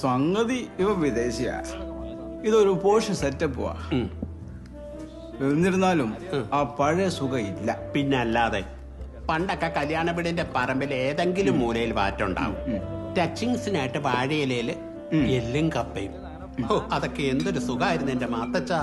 സംഗതി ഇവ വിദേശിയാ. ഇതൊരു പോഷ് സെറ്റപ്പുവാ. എന്നിരുന്നാലും ആ പഴയ സുഖം ഇല്ല. പിന്നെ അല്ലാതെ പണ്ടൊക്കെ കല്യാണ വീടിന്റെ പറമ്പിൽ ഏതെങ്കിലും മൂലയിൽ വാറ്റുണ്ടാവും. ടച്ചിങ്സിനായിട്ട് വാഴയിലയില് എല്ലും കപ്പയും. അതൊക്കെ എന്തൊരു സുഖമായിരുന്നു എന്റെ മാത്തച്ചാ.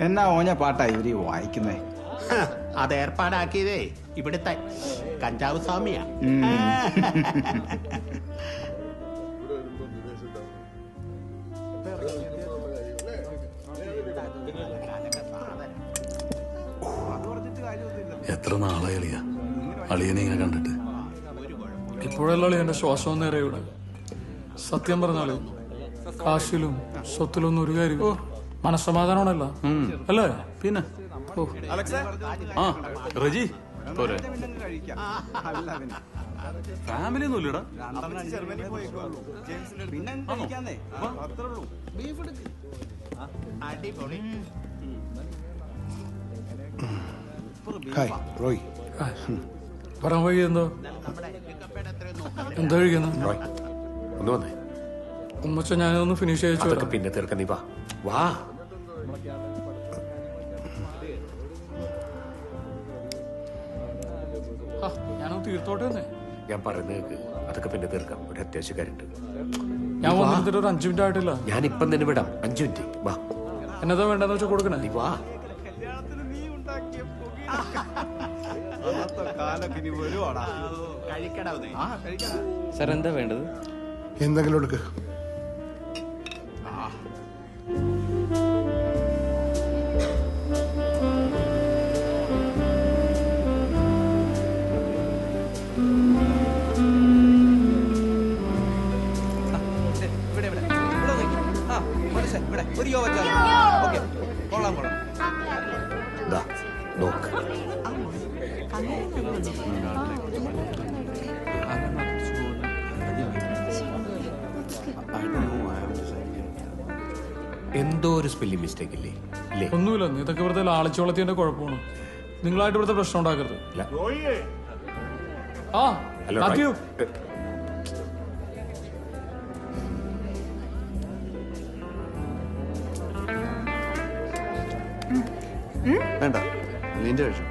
എന്നാ ഓഞ്ഞ പാട്ടാ ഇവര് വായിക്കുന്നേ? അത് ഏർപ്പാടാക്കിയതേ ഇവിടുത്തെ കഞ്ചാവ് സ്വാമിയാ. എത്ര നാളായി അളിയ അളിയനെ ഇങ്ങനെ കണ്ടിട്ട്. ഇപ്പോഴല്ല അളിയന്റെ ശ്വാസം നേരെ ഇവിടെ. സത്യം പറഞ്ഞാല് കാശിലും സ്വത്തിലൊന്നും ഒരു കാര്യം മനസ്സമാധാനമാണല്ല അല്ലേ? പിന്നെ ആ റജി ഫാമിലി ഒന്നും ഇല്ലടാ. പറയാൻ വഴി എന്തോ എന്താ കഴിക്കുന്നു? ഒന്ന് വന്നേ ഉമ്മച്ച ഞാനൊന്ന് ഫിനിഷ് ചെയ്യിച്ചു. പിന്നെ തീർക്ക. നീ വാ വാ. ഞാനൊന്ന് തീർത്തോട്ടെ. ഞാൻ പറയുന്നത് കേൾക്ക്. അതൊക്കെ പിന്നെ തീർക്കാം. ഒരു അത്യാവശ്യക്കാരുണ്ട്. ഞാൻ വന്നിട്ട് ഒരു 5 മിനിറ്റ് ആയിട്ടില്ല. ഞാനിപ്പം തന്നെ വിടാം. 5 മിനിറ്റ് വാ. എന്നതാ വേണ്ടെന്ന് വെച്ചാൽ കൊടുക്കണേ. നീ വാ. സാർ എന്താ വേണ്ടത്? എന്തെങ്കിലും എടുക്ക്. നോക്ക്. എന്തോ ഒരു സ്പെല്ലിംഗ് മിസ്റ്റേക്ക് ഇല്ലേ? ഒന്നുമില്ല. ഇതൊക്കെ വെറുതെ ലാളിച്ചോളത്തിന്റെ കുഴപ്പമാണ്. നിങ്ങളായിട്ട് ഇവിടുത്തെ പ്രശ്നം ഉണ്ടാക്കരുത്. ആ മാത്യു വേണ്ട നിന്റെ കഴിച്ചു.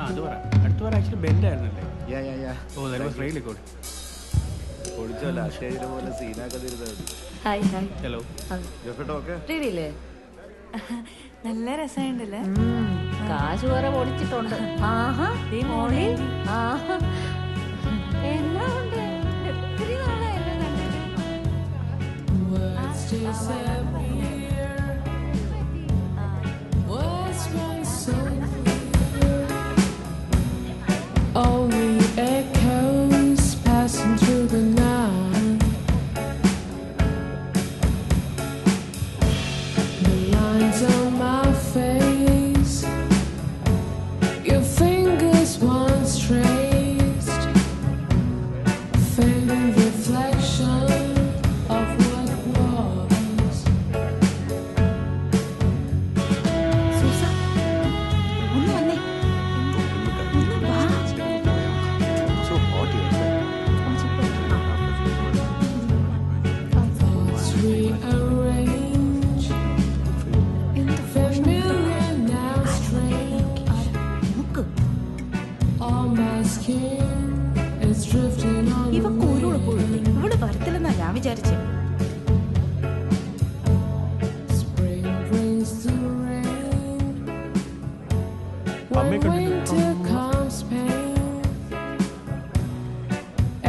അത് പറ. അടുത്ത പറ ആക്ച്വലി ബെൻഡ് ആയിരുന്നല്ലേ? നല്ല രസമുണ്ടല്ലേ? കാശ് കുറെ പൊടിച്ചിട്ടുണ്ട്. ആഹാ മോളി. ആഹാ എല്ലാം ഉണ്ട്. ഒത്തിരി നാളായല്ലോ കണ്ടിട്ട്. Only echoes passing through the night. The lines on my face, your fingers once traced, fading reflection of what was. Sousa, ഒന്ന് വന്നേ. ഒന്ന് വാ. Thoughts rearrange, familiar now strange. All my skin is drifting on the wind. ഇവിടെ വരത്തില്ലെന്നാ ഞാൻ വിചാരിച്ചേ. Spring brings the rain. When winter comes pain,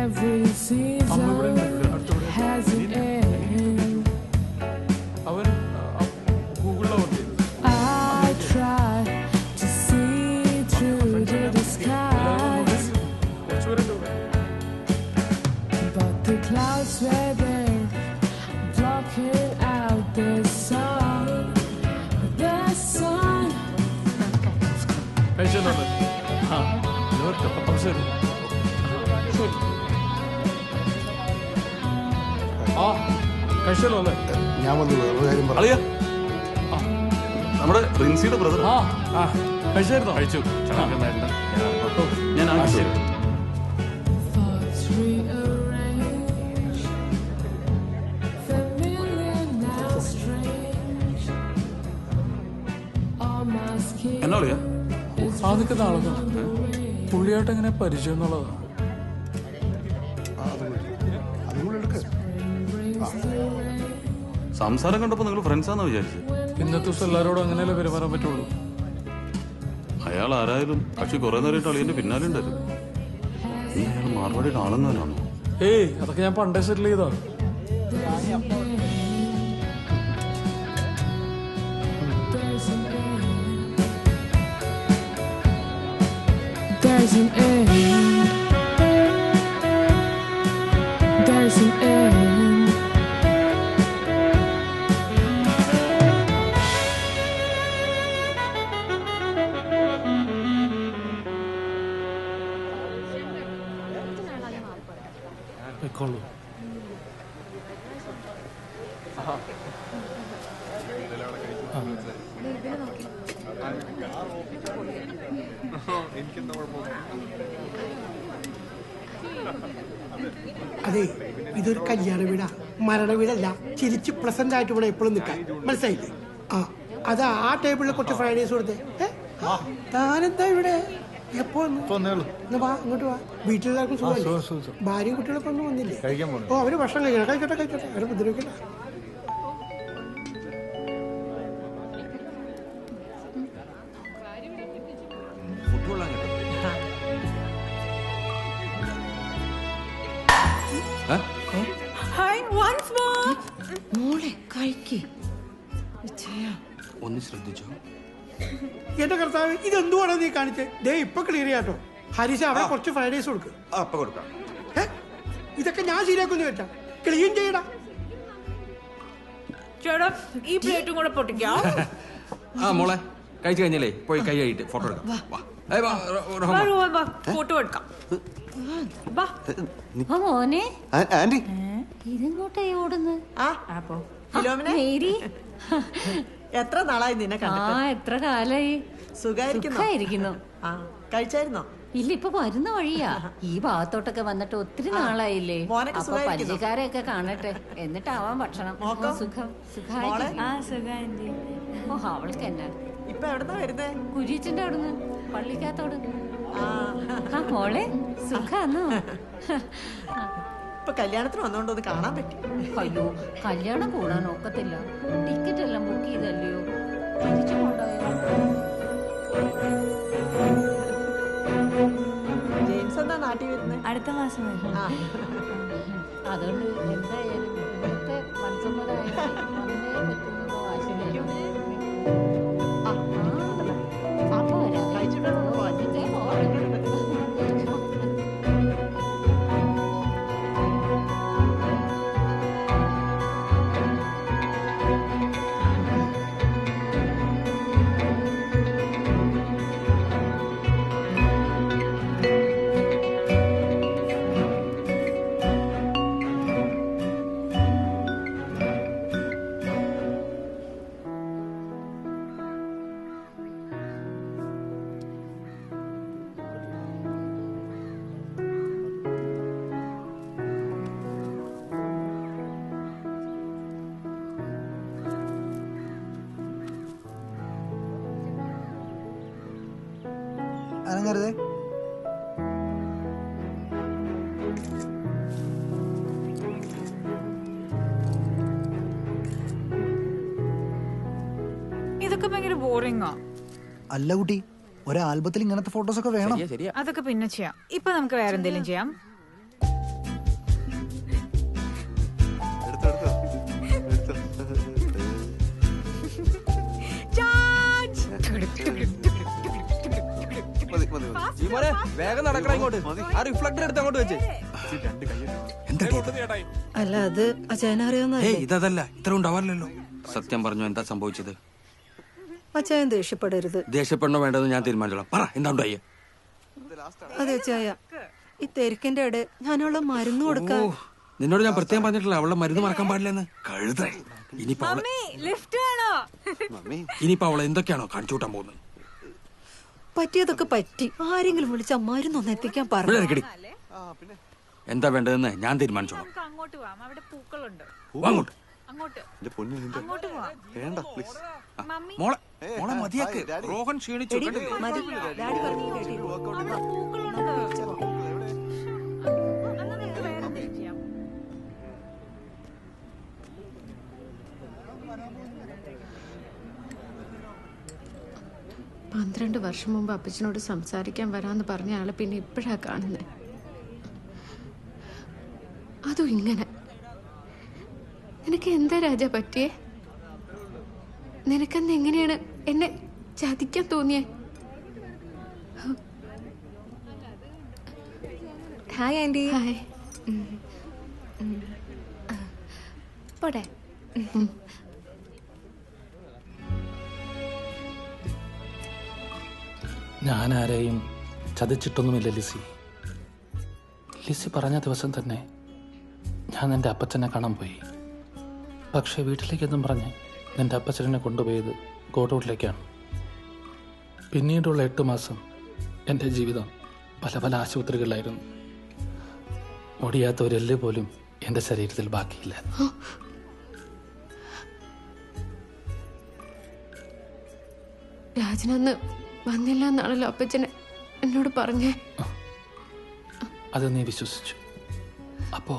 every season has an end. അവൻ ഗൂഗിളിലെ work. I try to see through the disguise, but the clouds were there, blocking out the sun. The sun. കഴിച്ചോണ്ട് അപ്പം ശരി. ആ കഴിച്ചല്ലോ അല്ലേ? ഞാൻ വന്ന് വേറൊരു കാര്യം പറഞ്ഞു. അളിയ നമ്മുടെ പ്രിൻസിയുടെ ബ്രദർ ആ ആ കഴിച്ചായിരുന്നോ? കഴിച്ചു. ഞാൻ ആ, ശരി. thoughts rearrange. Familiar now strange. All my skin എന്നാ അളിയ ആ നിൽക്കുന്ന ആളൊക്കെ പുള്ളിയായിട്ട് എങ്ങനെ പരിചയം എന്നുള്ളതാ. അതും കൂടെ എടുക്ക്. സംസാരം കണ്ടപ്പോ നിങ്ങൾ ഫ്രണ്ട്സാന്ന് വിചാരിച്ചു. ഇന്നത്തെ ദിവസം എല്ലാവരോടും അങ്ങനെയല്ലേ പെരുമാറാൻ പറ്റുള്ളൂ. അയാൾ ആരായാലും കക്ഷി കുറെ നേരമായിട്ട് അളിയന്റെ പിന്നാലെ ഉണ്ടായിരുന്നു. അയാൾ മാർവാടിയുടെ ആളെന്നാണോ? ഏയ് അതൊക്കെ ഞാൻ പണ്ടേ സെറ്റിൽ ചെയ്താ. there's an end. There's an end. വെക്കോളൂ. അതെ, ഇതൊരു കല്യാണ വീടാ, മരണ വീടല്ല. ചിരിച്ച് പ്രസന്റ് ആയിട്ട് ഇവിടെ എപ്പോഴും നിൽക്കാൻ, മനസ്സിലായില്ലേ? ആ അത് ആ ടേബിളിൽ കുറച്ച് ഫ്രൈഡ് റൈസ് കൊടുത്തേ. താനെന്താ ഇവിടെ എപ്പോ വാ, ഇങ്ങോട്ട് വാ. വീട്ടിലെല്ലാവർക്കും സുഖമല്ലേ? ഭാര്യയും കുട്ടികളൊക്കെ ഒന്നും വന്നില്ലേ? ഓ, അവര് ഭക്ഷണം കഴിക്കണം. കഴിക്കട്ടെ, അവരെ ബുദ്ധിമുട്ടില്ല. മോളെ കഴിക്ക്. ഒന്ന് ശ്രദ്ധിച്ചോ. എന്റെ കർത്താവ്, ഇതെന്തുവാണോ നീ കാണിച്ചേ? ദേ ഇപ്പൊ ക്ലിയർ ചെയ്യാട്ടോ. ഹരീഷ, അവിടെ കുറച്ച് ഫ്രൈഡ് റൈസ് കൊടുക്ക്. ഇതൊക്കെ ഞാൻ ശരിയാക്കുന്നു വെച്ചാ ക്ലീൻ ചെയ്യടാ. ചേട്ടാ, ഈ പ്ലേറ്റും കൂടെ പൊട്ടിക്കാം. ആ മോളെ കഴിച്ചു കഴിഞ്ഞാലേ പോയി കൈ കഴിയിട്ട് ഫോട്ടോ എടുക്കാം. ഫോട്ടോ എടുക്കാം. മോനെ ആന്റി ഇതെങ്ങോട്ടേ ഓടുന്നു? എത്ര നാളായി നിന്നെ ആ എത്ര കാലായി. സുഖായിരിക്കുന്നു. കഴിച്ചായിരുന്നോ? ഇല്ല, ഇപ്പൊ വരുന്ന വഴിയാ. ഈ ഭാഗത്തോട്ടൊക്കെ വന്നിട്ട് ഒത്തിരി നാളായില്ലേ. അപ്പൊ പരിചയക്കാരെയൊക്കെ കാണട്ടെ, എന്നിട്ടാവാൻ ഭക്ഷണം. സുഖം സുഖായി. ഓ, അവൾക്ക് എന്നാ ഇപ്പൊ എവിടെന്നാ വരുന്നേ? കുര്യച്ചന്റെ അവിടുന്ന്, പള്ളിക്കകത്തോട്. ആ മോളെ സുഖാന്നോ? ഇപ്പൊ കല്യാണത്തിന് വന്നോണ്ടൊന്ന് കാണാൻ പറ്റി. അയ്യോ, കല്യാണം കൂടാൻ ഒക്കത്തില്ല. ടിക്കറ്റ് എല്ലാം ബുക്ക് ചെയ്തല്ലയോ. തിരിച്ചു കൊണ്ടുപോയോ? ജെയിംസ് എന്താ നാട്ടിൽ വരുന്നത്? അടുത്ത മാസം വരും. അതുകൊണ്ട് എന്തായാലും ഇവിടുത്തെ മനസ്സമ്മതമായി വന്നേ പറ്റുന്നുള്ള വാശിയില്ല. അപ്പൊ വരാം. അനങ്ങരുതേ. ഇതൊക്കെ ഭയങ്കര ബോറിംഗാ. അല്ല കുട്ടി, ഒരു ആൽബത്തിൽ ഇങ്ങനത്തെ ഫോട്ടോസ് ഒക്കെ വേണം. അതൊക്കെ പിന്നെ ചെയ്യാം. ഇപ്പൊ നമുക്ക് വേറെ എന്തെങ്കിലും ചെയ്യാം. വേഗം നടക്കണം ഇങ്ങോട്ട്. ആ റിഫ്ലക്ടർ എടുത്ത് അങ്ങോട്ട് വെച്ച്. അല്ല, അത് അച്ഛനെ അറിയാവുന്ന ഇതല്ല, ഇത്ര ഉണ്ടാവാറില്ലല്ലോ. സത്യം പറഞ്ഞു, എന്താ സംഭവിച്ചത്? അച്ഛൻ ദേഷ്യപ്പെടരുത്. ദേഷ്യപ്പെടണോ വേണ്ടതെന്ന് ഞാൻ തീരുമാനിച്ചോളാം. പറ, എന്താ ഉണ്ടായി? അതെ അച്ഛായ, ഈ തിരക്കിന്റെ ഇടയിൽ ഞാനുള്ള മരുന്ന് കൊടുക്കാൻ. നിന്നോട് ഞാൻ പ്രത്യേകം പറഞ്ഞിട്ടില്ല അവളുടെ മരുന്ന് മറക്കാൻ പാടില്ലെന്ന്. കഴുത. ഇനിയിപ്പോ അവളെ എന്തൊക്കെയാണോ കാണിച്ചു കൂട്ടാൻ പോകുന്നത്? പറ്റിയതൊക്കെ പറ്റി. ആരെങ്കിലും വിളിച്ച മരുന്നൊന്ന് എത്തിക്കാൻ പറഞ്ഞു. എന്താ വേണ്ടതെന്ന് ഞാൻ തീരുമാനിച്ചോളാം. അങ്ങോട്ട് പോവാം, അവിടെ പൂക്കളുണ്ട്. അങ്ങോട്ട് അങ്ങോട്ട് അങ്ങോട്ട് പോവാം. വേണ്ട പ്ലീസ്. മോളെ മോളെ മതിയാക്ക്. റോഹൻ ക്ഷീണിച്ചു. കണ്ടില്ലേ? മതി. ഡാഡി പറഞ്ഞു കേട്ടില്ലേ? അവിടെ പൂക്കളുണ്ട്. എന്നാ നമുക്ക് വേറെ എന്തെങ്കിലും ചെയ്യാം. 12 വർഷം മുമ്പ് അപ്പച്ചനോട് സംസാരിക്കാൻ വരാന്ന് പറഞ്ഞ ആളെ പിന്നെ ഇപ്പോഴാ കാണുന്നത്. അതും ഇങ്ങനെ. നിനക്ക് എന്താ രാജ പറ്റിയേ? നിനക്കെന്ന് എങ്ങനെയാണ് എന്നെ ചതിക്കാൻ തോന്നിയേ? Hi aunty. ഹായ്. പോട്ടെ. ഞാൻ ആരെയും ചതിച്ചിട്ടൊന്നുമില്ല ലിസി. ലിസി പറഞ്ഞ ദിവസം തന്നെ ഞാൻ എൻ്റെ അപ്പച്ചനെ കാണാൻ പോയി. പക്ഷേ വീട്ടിലേക്കെന്നും പറഞ്ഞ് എൻ്റെ അപ്പച്ചനെ കൊണ്ടുപോയത് ഗോഡൌണിലേക്കാണ്. പിന്നീടുള്ള 8 മാസം എൻ്റെ ജീവിതം പല പല ആശുപത്രികളിലായിരുന്നു. ഒടിയാത്ത ഒരു എല്ല് പോലും എൻ്റെ ശരീരത്തിൽ ബാക്കിയില്ല. രാജനന്ന് വന്നില്ല എന്നാണല്ലോ അപ്പച്ചനെ എന്നോട് പറഞ്ഞേ. അത് നീ വിശ്വസിച്ചു. അപ്പോ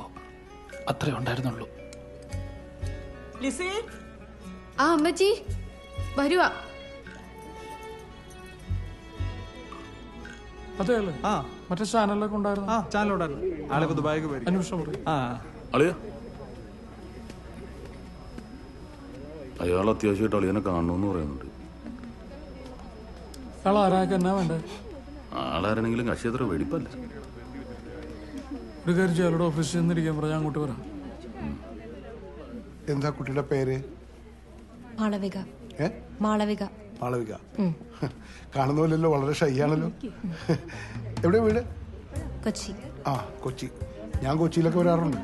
അത്രേ ഉണ്ടായിരുന്നുള്ളൂ. ആ അമ്മച്ചി വരുവാ. അതെ അല്ലേ? മറ്റേ ചാനലിലൊക്കെ ഉണ്ടായിരുന്നു. അന്വേഷണം പറയും. അളിയ അയാൾ അത്യാവശ്യമായിട്ട് അളിയനെ കാണണമെന്ന് പറയുന്നുണ്ട്. അയാൾ ആരാക്കെ എന്നാ വേണ്ടേ? ആളാരെങ്കിലും കക്ഷി അത്ര വെടിപ്പല്ല. ഒരു കാര്യം അയാളുടെ ഓഫീസിൽ ചെന്നിരിക്കാൻ പറഞ്ഞാൽ അങ്ങോട്ട് വരാം. എന്താ കുട്ടിയുടെ പേര്? മാളവിക. മാളവിക. മാളവിക. കാണുന്ന പോലെയല്ലോ, വളരെ ഷൈ ആണല്ലോ. എവിടെ വീട്? കൊച്ചി. ആ കൊച്ചി. ഞാൻ കൊച്ചിയിലൊക്കെ വരാറുണ്ട്.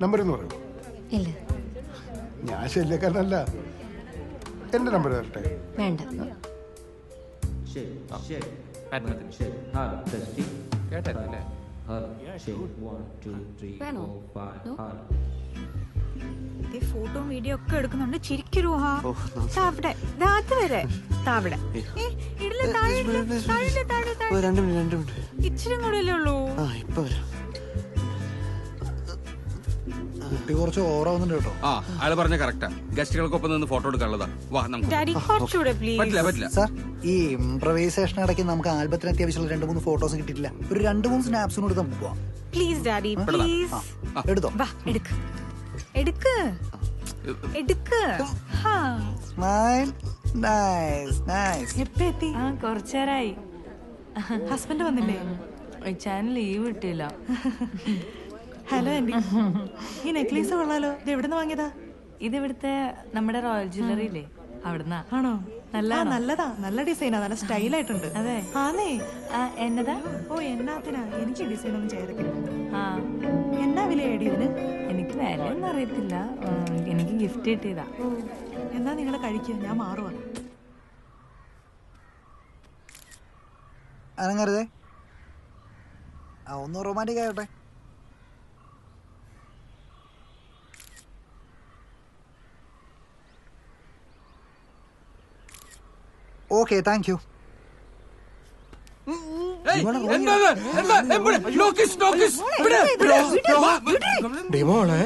നമ്പർ എന്ന് പറയൂ. ഇല്ല, ഞാൻ ശല്യക്കാരനല്ല. എന്റെ നമ്പർ തരട്ടെ? വേണ്ട. ഫോട്ടോ വീഡിയോ ഒക്കെ എടുക്കുന്നുണ്ട്. ചിരിക്കരുവാ താവിടെ വരെ താവിടെ. ഇച്ചിരി കൂടെയല്ലേ ഉള്ളൂ. കുട്ടി കുറച്ച് ഓവറാവുന്നുണ്ട് കേട്ടോ. ആ അയാൾ പറഞ്ഞ കറക്റ്റാ. ഗസ്റ്റുകൾക്കൊപ്പം നിന്ന് ഫോട്ടോ എടുക്കാനുള്ളതാ. വാ നമുക്ക്. ഡാഡി കുറച്ചുകൂടെ പ്ലീസ്. പറ്റില്ല. സാർ, ഈ ഇംപ്രവൈസേഷൻ ഇടയ്ക്ക് നമുക്ക് ആൽബത്തിന് അത്യാവശ്യമുള്ള 2-3 ഫോട്ടോസ് കിട്ടിയിട്ടില്ല. ഒരു 2-3 സ്നാപ്സിന് കൊടുത്ത് നമുക്ക് പോവാം. Please daddy please. എടുത്തോ. വാ എടുക്ക്. സ്മൈൽ. Nice nice. എപ്പ എത്തി? കുറച്ചേരായി. ഹസ്ബൻഡ് വന്നില്ലേ? ചാനൽ ലീവ് കിട്ടിയില്ല. ഹലോ ആന്റി, ഈ നെക്ലേസ് കൊള്ളാലോ. ഇത് എവിടുന്ന് വാങ്ങിയതാ? ഇത് ഇവിടുത്തെ നമ്മുടെ റോയൽ ജ്വല്ലറി ഇല്ലേ, അവിടുന്നാ. ആണോ? നല്ലതാ. നല്ല ഡിസൈനാ, നല്ല സ്റ്റൈലായിട്ടുണ്ട്. അതെ. ആന്നേ. എന്നതാ? ഓ എന്നാത്തിനാ? എനിക്ക് ഡിസൈൻ ഒന്നും ചേർക്കില്ല. ആ എന്നാ വിലയാടി ഇതിന്? എനിക്ക് വിലയൊന്നും അറിയത്തില്ല. എനിക്ക് ഗിഫ്റ്റ് കിട്ടിയതാ. ഓ എന്നാ നിങ്ങൾ കഴിക്കുക, ഞാൻ മാറുവാ. അനങ്ങരുതേ. ഒന്ന് റൊമാൻറ്റിക് ആയോട്ടെ. Okay, thank you. മോളെ